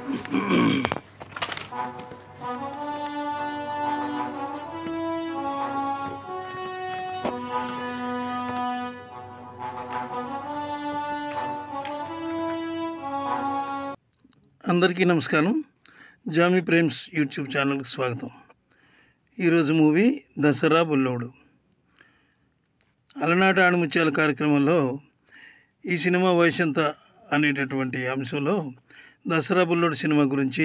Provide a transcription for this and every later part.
అందరికీ నమస్కారం. Jamie Prem's YouTube ఛానల్కి స్వాగతం. ఈరోజు మూవీ దసరా బుల్లోడు. అలనాట ఆణిముత్యాల కార్యక్రమంలో ఈ సినిమా వయసెంత అనేటటువంటి అంశంలో దసరా బుల్లోడు సినిమా గురించి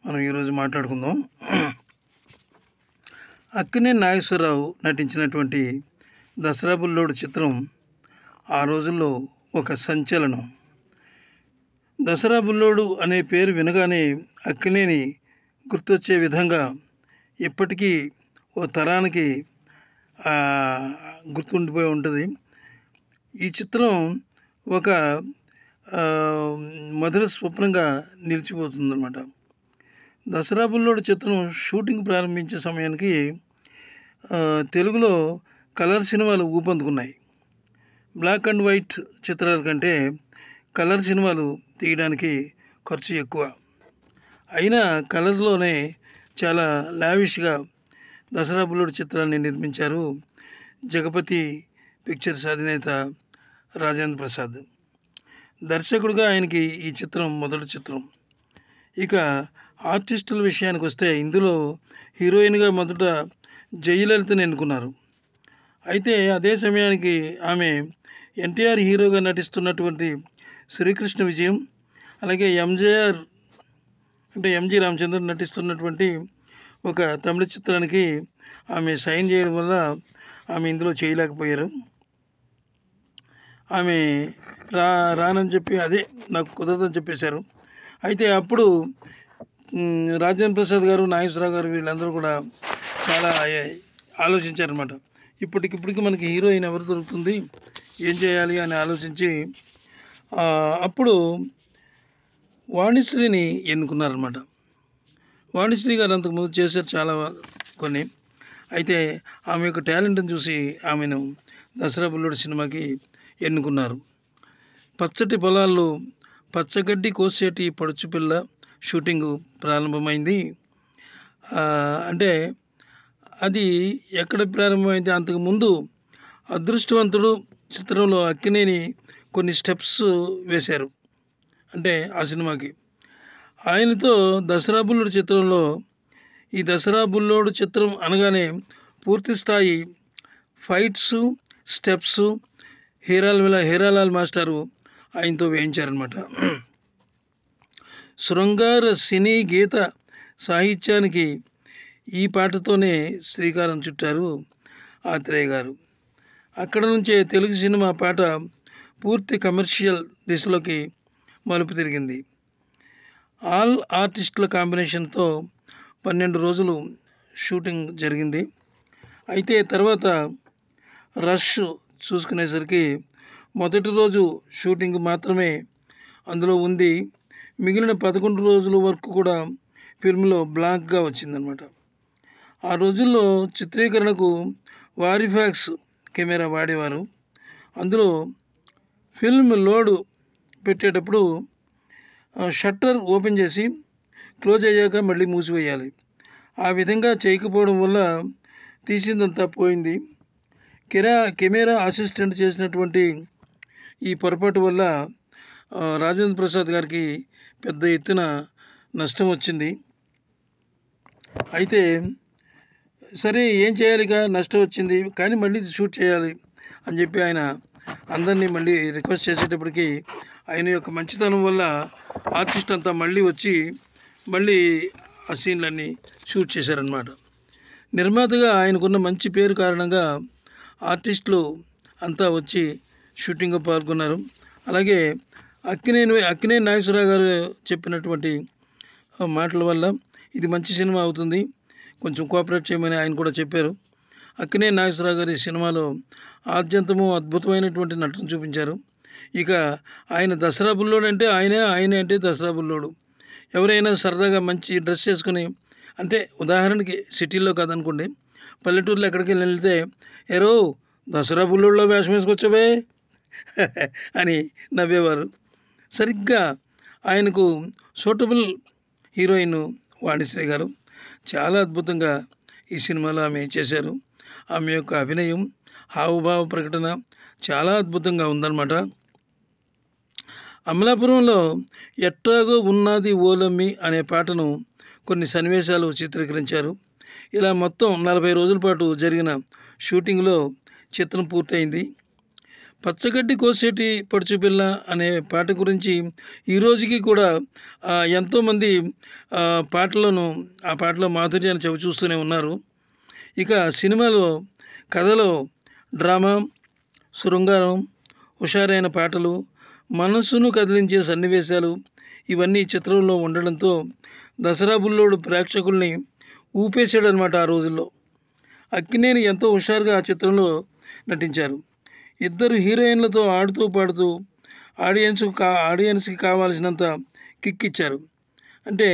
మనం ఈరోజు మాట్లాడుకుందాం. అక్కినేని నాగేశ్వరరావు నటించినటువంటి దసరా బుల్లోడు చిత్రం ఆ రోజుల్లో ఒక సంచలనం. దసరా బుల్లోడు అనే పేరు వినగానే అక్కినేని గుర్తొచ్చే విధంగా ఎప్పటికీ ఓ తరానికి గుర్తుండిపోయి ఉంటుంది. ఈ చిత్రం ఒక మధుర స్వప్నంగా నిలిచిపోతుందన్నమాట. దసరా బుల్లోడు చిత్రం షూటింగ్ ప్రారంభించే సమయానికి తెలుగులో కలర్ సినిమాలు ఊపందుకున్నాయి. బ్లాక్ అండ్ వైట్ చిత్రాల కంటే కలర్ సినిమాలు తీయడానికి ఖర్చు ఎక్కువ. అయినా కలర్లోనే చాలా లావిష్గా దసరా బుల్లోడు చిత్రాన్ని నిర్మించారు జగపతి పిక్చర్స్ అధినేత రాజేంద్ర ప్రసాద్. దర్శకుడిగా ఆయనకి ఈ చిత్రం మొదటి చిత్రం. ఇక ఆర్టిస్టుల విషయానికి వస్తే ఇందులో హీరోయిన్గా మొదట జయలలితని ఎన్నుకున్నారు. అయితే అదే సమయానికి ఆమె ఎన్టీఆర్ హీరోగా నటిస్తున్నటువంటి శ్రీకృష్ణ విజయం, అలాగే ఎంజేఆర్ అంటే ఎంజి రామచంద్ర నటిస్తున్నటువంటి ఒక తమిళ చిత్రానికి ఆమె సైన్ చేయడం వల్ల ఆమె ఇందులో చేయలేకపోయారు. ఆమె రానని చెప్పి అదే నాకు కుదరదని చెప్పేశారు. అయితే అప్పుడు రాజేంద్ర ప్రసాద్ గారు, నాగేశ్వరరావు గారు వీళ్ళందరూ కూడా చాలా ఆలోచించారనమాట. ఇప్పటికిప్పటికి మనకి హీరోయిన్ ఎవరు దొరుకుతుంది, ఏం చేయాలి అని ఆలోచించి అప్పుడు వాణిశ్రీని ఎన్నుకున్నారన్నమాట. వాణిశ్రీ గారు అంతకుముందు చేశారు చాలా కొన్ని. అయితే ఆమె యొక్క టాలెంట్ని చూసి ఆమెను దసరా బుల్లోడు సినిమాకి ఎన్నుకున్నారు. పచ్చటి పొలాల్లో పచ్చగడ్డి కోసేటి పడుచుపిల్ల షూటింగు ప్రారంభమైంది. అంటే అది ఎక్కడ ప్రారంభమైంది, అంతకుముందు అదృష్టవంతుడు చిత్రంలో అక్కినేని కొన్ని స్టెప్స్ వేశారు. అంటే ఆ సినిమాకి ఆయనతో దసరా బుల్లోడు చిత్రంలో, ఈ దసరా బుల్లోడు చిత్రం అనగానే పూర్తి స్థాయి ఫైట్స్, స్టెప్స్ హీరాలాల్ మాస్టారు ఆయనతో వేయించారనమాట. శృంగార సినీ గీత సాహిత్యానికి ఈ పాటతోనే శ్రీకారం చుట్టారు ఆత్రేయ గారు. అక్కడ నుంచే తెలుగు సినిమా పాట పూర్తి కమర్షియల్ దిశలోకి మలుపు తిరిగింది. ఆల్ ఆర్టిస్టుల కాంబినేషన్తో 12 రోజులు షూటింగ్ జరిగింది. అయితే తర్వాత రష్ చూసుకునేసరికి మొదటి రోజు షూటింగ్ మాత్రమే అందులో ఉంది. మిగిలిన 11 రోజుల వరకు కూడా ఫిల్మ్లో బ్లాక్గా వచ్చిందనమాట. ఆ రోజుల్లో చిత్రీకరణకు వారిఫాక్స్ కెమెరా వాడేవారు. అందులో ఫిల్మ్ లోడ్ పెట్టేటప్పుడు షట్టర్ ఓపెన్ చేసి క్లోజ్ అయ్యాక మళ్ళీ మూసివేయాలి. ఆ విధంగా చేయకపోవడం వల్ల తీసిందంతా పోయింది. కెమెరా అసిస్టెంట్ చేసినటువంటి ఈ పొరపాటు వల్ల రాజేంద్ర ప్రసాద్ గారికి పెద్ద ఎత్తున నష్టం వచ్చింది. అయితే సరే ఏం చేయాలిగా, నష్టం వచ్చింది కానీ మళ్ళీ షూట్ చేయాలి అని చెప్పి ఆయన అందరినీ మళ్ళీ రిక్వెస్ట్ చేసేటప్పటికి ఆయన యొక్క మంచితనం వల్ల ఆర్టిస్ట్ అంతా మళ్ళీ వచ్చి మళ్ళీ ఆ సీన్లన్నీ షూట్ చేశారనమాట. నిర్మాతగా ఆయనకున్న మంచి పేరు కారణంగా ఆర్టిస్టులు అంతా వచ్చి షూటింగ్లో పాల్గొన్నారు. అలాగే అక్కినేని నాగేశ్వరరావు గారు చెప్పినటువంటి మాటల వల్ల ఇది మంచి సినిమా అవుతుంది, కొంచెం కోఆపరేట్ చేయమని ఆయన కూడా చెప్పారు. అక్కినేని నాగేశ్వరరావు గారి సినిమాలో ఆద్యంతము అద్భుతమైనటువంటి నటన చూపించారు. ఇక ఆయన దసరా బుల్లోడు అంటే ఆయనే అంటే దసరా బుల్లోడు. ఎవరైనా సరదాగా మంచి డ్రెస్ వేసుకొని, అంటే ఉదాహరణకి సిటీల్లో కాదనుకోండి, పల్లెటూరులో ఎక్కడికి వెళ్తే ఏరో దసరా బుల్లోడులో వేషం వేసుకొచ్చావే అని నవ్వేవారు. సరిగ్గా ఆయనకు సూటబుల్ హీరోయిన్ వాణిశ్రీ గారు. చాలా అద్భుతంగా ఈ సినిమాలో ఆమె చేశారు. ఆమె యొక్క అభినయం, హావభావ ప్రకటన చాలా అద్భుతంగా ఉందన్నమాట. అమలాపురంలో ఎట్టాగో ఉన్నది ఓలమ్మి అనే పాటను కొన్ని సన్నివేశాలు చిత్రీకరించారు. ఇలా మొత్తం 40 రోజుల పాటు జరిగిన షూటింగ్లో చిత్రం పూర్తయింది. పచ్చగడ్డి కోసేటి పడుచుపిల్ల అనే పాట గురించి ఈ రోజుకి కూడా ఎంతోమంది ఆ పాటలో మాధుర్యాన్ని చవిచూస్తూనే ఉన్నారు. ఇక సినిమాలో కథలో డ్రామా, శృంగారం, హుషారైన పాటలు, మనస్సును కదిలించే సన్నివేశాలు ఇవన్నీ చిత్రంలో ఉండడంతో దసరా బుల్లోడు ప్రేక్షకుల్ని ఊపేసాడనమాట ఆ రోజుల్లో. అక్కినేని ఎంతో హుషారుగా ఆ చిత్రంలో నటించారు. ఇద్దరు హీరోయిన్లతో ఆడుతూ పాడుతూ ఆడియన్స్కి కావాల్సినంత కిక్ ఇచ్చారు. అంటే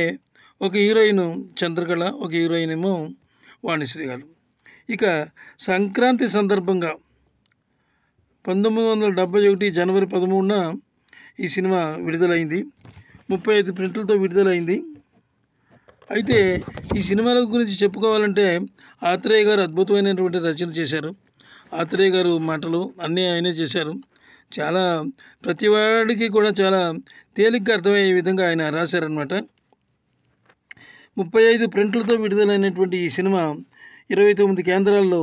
ఒక హీరోయిన్ చంద్రకళ, ఒక హీరోయిన్ ఏమో వాణిశ్రీ గారు. ఇక సంక్రాంతి సందర్భంగా 1971 జనవరి 13న ఈ సినిమా విడుదలైంది. 35 ప్రింట్లతో విడుదలైంది. అయితే ఈ సినిమాల గురించి చెప్పుకోవాలంటే ఆత్రేయ గారు అద్భుతమైనటువంటి రచన చేశారు. ఆత్రేయ గారు మాటలు అన్నీ ఆయనే చేశారు. చాలా ప్రతి వాడికి కూడా చాలా తేలిగ్గా అర్థమయ్యే విధంగా ఆయన రాశారనమాట. 35 ప్రింట్లతో విడుదలైనటువంటి ఈ సినిమా 29 కేంద్రాల్లో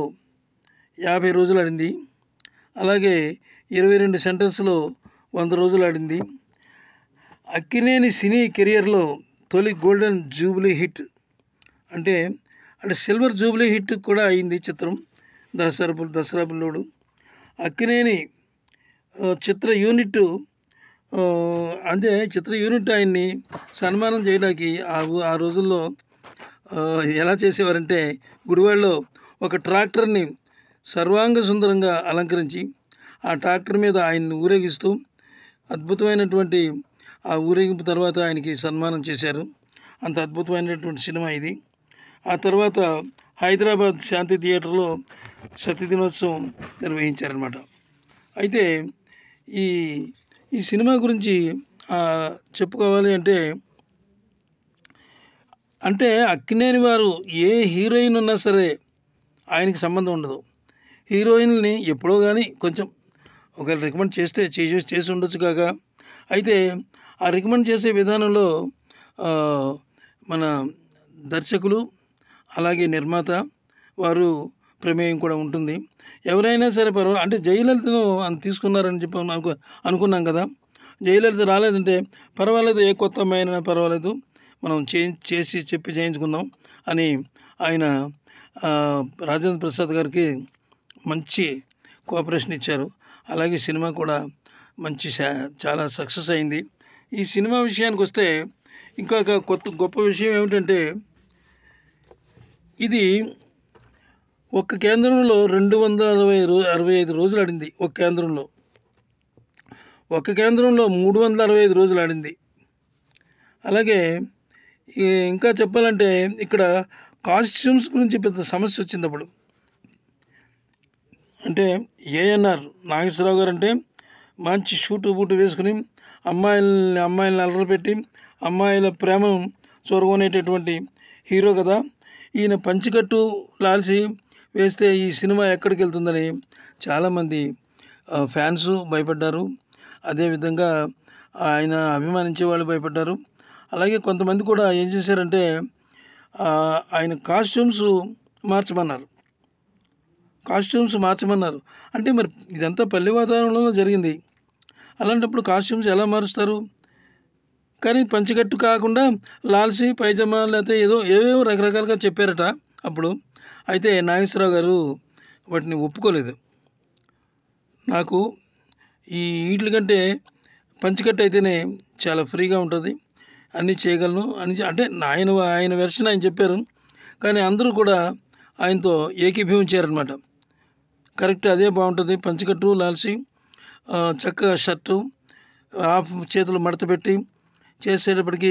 50 రోజులు ఆడింది. అలాగే 22 సెంటర్స్లో 100 రోజులు ఆడింది. అక్కినేని సినీ కెరియర్లో తొలి గోల్డెన్ జూబ్లీ హిట్ అంటే సిల్వర్ జూబ్లీ హిట్ కూడా అయింది చిత్రం దసరా బుల్లోడు. అక్కినేని చిత్ర యూనిట్ ఆయన్ని సన్మానం చేయడానికి ఆ రోజుల్లో ఎలా చేసేవారంటే గుడివాడలో ఒక ట్రాక్టర్ని సర్వాంగ సుందరంగా అలంకరించి ఆ ట్రాక్టర్ మీద ఆయన్ని ఊరేగిస్తూ అద్భుతమైనటువంటి ఆ ఊరేగింపు తర్వాత ఆయనకి సన్మానం చేశారు. అంత అద్భుతమైనటువంటి సినిమా ఇది. ఆ తర్వాత హైదరాబాద్ శాంతి థియేటర్లో సతీ దినోత్సవం నిర్వహించారనమాట. అయితే ఈ సినిమా గురించి చెప్పుకోవాలి అంటే అక్కినేని వారు ఏ హీరోయిన్ ఉన్నా సరే ఆయనకి సంబంధం ఉండదు. హీరోయిన్ని ఎప్పుడో కానీ కొంచెం ఒకవేళ రికమెండ్ చేసి ఉండొచ్చు కాక, అయితే ఆ రికమెండ్ చేసే విధానంలో మన దర్శకులు అలాగే నిర్మాత వారు ప్రమేయం కూడా ఉంటుంది. ఎవరైనా సరే పర్వాలేదు. అంటే జయలలితను తీసుకున్నారని చెప్పి అనుకున్నాం కదా. జయలలిత రాలేదంటే పర్వాలేదు, ఏ కొత్త అమ్మాయినా పర్వాలేదు, మనం చెప్పి చేయించుకుందాం అని ఆయన రాజేంద్ర ప్రసాద్ గారికి మంచి కోఆపరేషన్ ఇచ్చారు. అలాగే సినిమా కూడా చాలా సక్సెస్ అయింది. ఈ సినిమా విషయానికి వస్తే ఇంకొక గొప్ప విషయం ఏమిటంటే ఇది ఒక్క కేంద్రంలో 265 రోజులు ఆడింది. ఒక కేంద్రంలో 365 రోజులు ఆడింది. అలాగే ఇంకా చెప్పాలంటే ఇక్కడ కాస్ట్యూమ్స్ గురించి పెద్ద సమస్య వచ్చింది అప్పుడు. అంటే ఏఎన్ఆర్ నాగేశ్వరరావు గారు అంటే మంచి బూటు వేసుకుని అమ్మాయిల్ని అలరపెట్టి అమ్మాయిల ప్రేమను చూరగొనేటటువంటి హీరో కదా. ఈయన పంచికట్టు లాల్చి వేస్తే ఈ సినిమా ఎక్కడికి వెళ్తుందని చాలామంది ఫ్యాన్స్ భయపడ్డారు. అదేవిధంగా ఆయన అభిమానించే వాళ్ళు భయపడ్డారు. అలాగే కొంతమంది కూడా ఏం చేశారంటే ఆయన కాస్ట్యూమ్స్ మార్చమన్నారు. అంటే మరి ఇదంతా పల్లె వాతావరణంలో జరిగింది. అలాంటప్పుడు కాస్ట్యూమ్స్ ఎలా మారుస్తారు? కానీ పంచకట్టు కాకుండా లాల్సీ పైజమా లేకపోతే ఏవేవో రకరకాలుగా చెప్పారట అప్పుడు. అయితే నాగేశ్వరరావు గారు వాటిని ఒప్పుకోలేదు. నాకు వీటి కంటే పంచకట్టు అయితేనే చాలా ఫ్రీగా ఉంటుంది, అన్నీ చేయగలను అని అంటే ఆయన వెర్షన్ ఆయన చెప్పారు. కానీ అందరూ కూడా ఆయనతో ఏకీభవించారనమాట. కరెక్ట్, అదే బాగుంటుంది, పంచకట్టు లాల్చి చక్కగా షర్టు హాఫ్ చేతులు మడత పెట్టి చేసేటప్పటికి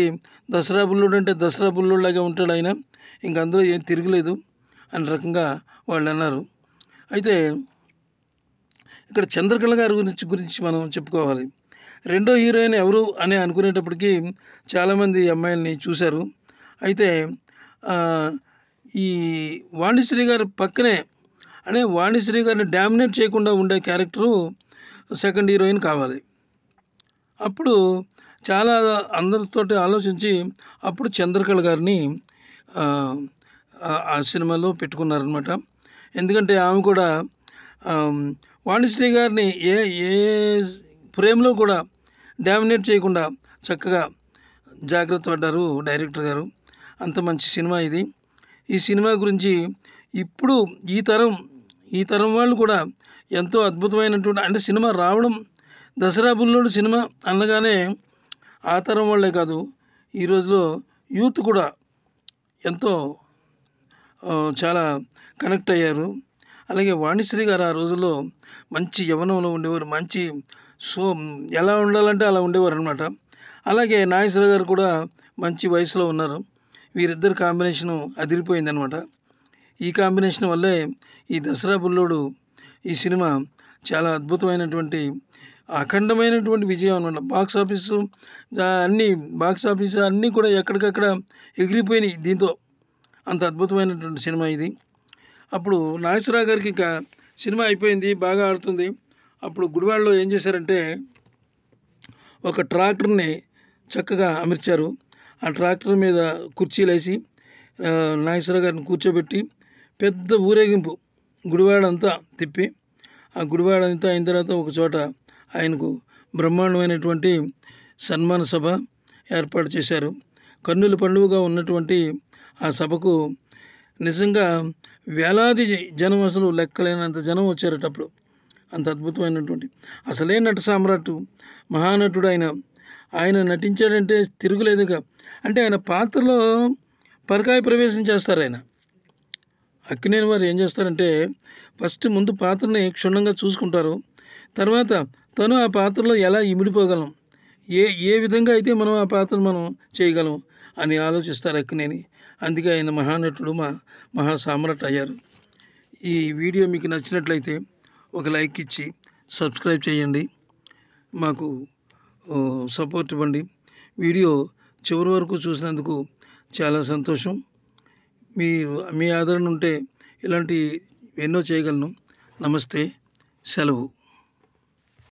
దసరా బుల్లుడు అంటే దసరా బుల్లుడులాగా ఉంటాడు ఆయన, ఇంక అందులో ఏం తిరగలేదు అనే రకంగా వాళ్ళు అన్నారు. అయితే ఇక్కడ చంద్రకళ గారి గురించి మనం చెప్పుకోవాలి. రెండో హీరోయిన్ ఎవరు అని అనుకునేటప్పటికీ చాలామంది అమ్మాయిల్ని చూశారు. అయితే ఈ వాణిశ్రీ గారి పక్కనే అంటే వాణిశ్రీ గారిని డామినేట్ చేయకుండా ఉండే క్యారెక్టరు సెకండ్ హీరోయిన్ కావాలి. అప్పుడు చాలా అందరితోటి ఆలోచించి అప్పుడు చంద్రకళ గారిని ఆ సినిమాలో పెట్టుకున్నారనమాట. ఎందుకంటే ఆమె కూడా వాణిశ్రీ గారిని ఏ ఏ ఫ్రేమ్లో కూడా డామినేట్ చేయకుండా చక్కగా జాగ్రత్త పడ్డారు డైరెక్టర్ గారు. అంత మంచి సినిమా ఇది. ఈ సినిమా గురించి ఇప్పుడు ఈ తరం వాళ్ళు కూడా ఎంతో అద్భుతమైనటువంటి అంటే సినిమా రావడం దసరా బుల్లోడు సినిమా అనగానే ఆ తరం వాళ్ళే కాదు, ఈ రోజులో యూత్ కూడా ఎంతో చాలా కనెక్ట్ అయ్యారు. అలాగే వాణిశ్రీ గారు ఆ రోజుల్లో మంచి యవ్వనంలో ఉండేవారు, మంచి ఎలా ఉండాలంటే అలా ఉండేవారు అనమాట. అలాగే నాగేశ్వర గారు కూడా మంచి వయసులో ఉన్నారు. వీరిద్దరు కాంబినేషను అదిరిపోయిందనమాట. ఈ కాంబినేషన్ వల్లే ఈ దసరా బుల్లోడు ఈ సినిమా చాలా అద్భుతమైనటువంటి అఖండమైనటువంటి విజయం అనమాట. బాక్స్ ఆఫీస్ అన్నీ కూడా ఎక్కడికక్కడ ఎగిరిపోయినాయి దీంతో. అంత అద్భుతమైనటువంటి సినిమా ఇది. అప్పుడు నాగేశ్వరరావు గారికి ఇంకా సినిమా అయిపోయింది, బాగా ఆడుతుంది. అప్పుడు గుడివాడలో ఏం చేశారంటే ఒక ట్రాక్టర్ని చక్కగా అమర్చారు. ఆ ట్రాక్టర్ మీద కుర్చీలు వేసి నాగేశ్వరరావు గారిని కూర్చోబెట్టి పెద్ద ఊరేగింపు గుడివాడంతా తిప్పి ఆ గుడివాడంతా అయిన తర్వాత ఒక చోట ఆయనకు బ్రహ్మాండమైనటువంటి సన్మాన సభ ఏర్పాటు చేశారు. కన్నుల పండుగగా ఉన్నటువంటి ఆ సభకు నిజంగా వేలాది జనం, అసలు లెక్కలేనంత జనం వచ్చారటప్పుడు. అంత అద్భుతమైనటువంటి అసలే నట సామ్రాట్ మహానటుడు ఆయన నటించాడంటే తిరుగులేదుగా. అంటే ఆయన పాత్రలో పరకాయ ప్రవేశం చేస్తారు. ఆయన అక్కినేని వారు ఏం చేస్తారంటే ఫస్ట్ ముందు పాత్రని క్షుణ్ణంగా చూసుకుంటారు. తర్వాత తను ఆ పాత్రలో ఎలా ఇమిడిపోగలం, ఏ విధంగా అయితే మనం ఆ పాత్రను మనం చేయగలం అని ఆలోచిస్తారు అక్కినేని. అందుకే ఆయన మహానటుడు, మహా సామ్రాట్ అయ్యారు. ఈ వీడియో మీకు నచ్చినట్లయితే ఒక లైక్ ఇచ్చి సబ్స్క్రైబ్ చేయండి, మాకు సపోర్ట్ ఇవ్వండి. వీడియో చివరి వరకు చూసినందుకు చాలా సంతోషం. మీ ఆదరణ ఉంటే ఇలాంటి ఎన్నో చేయగలను. నమస్తే, సెలవు.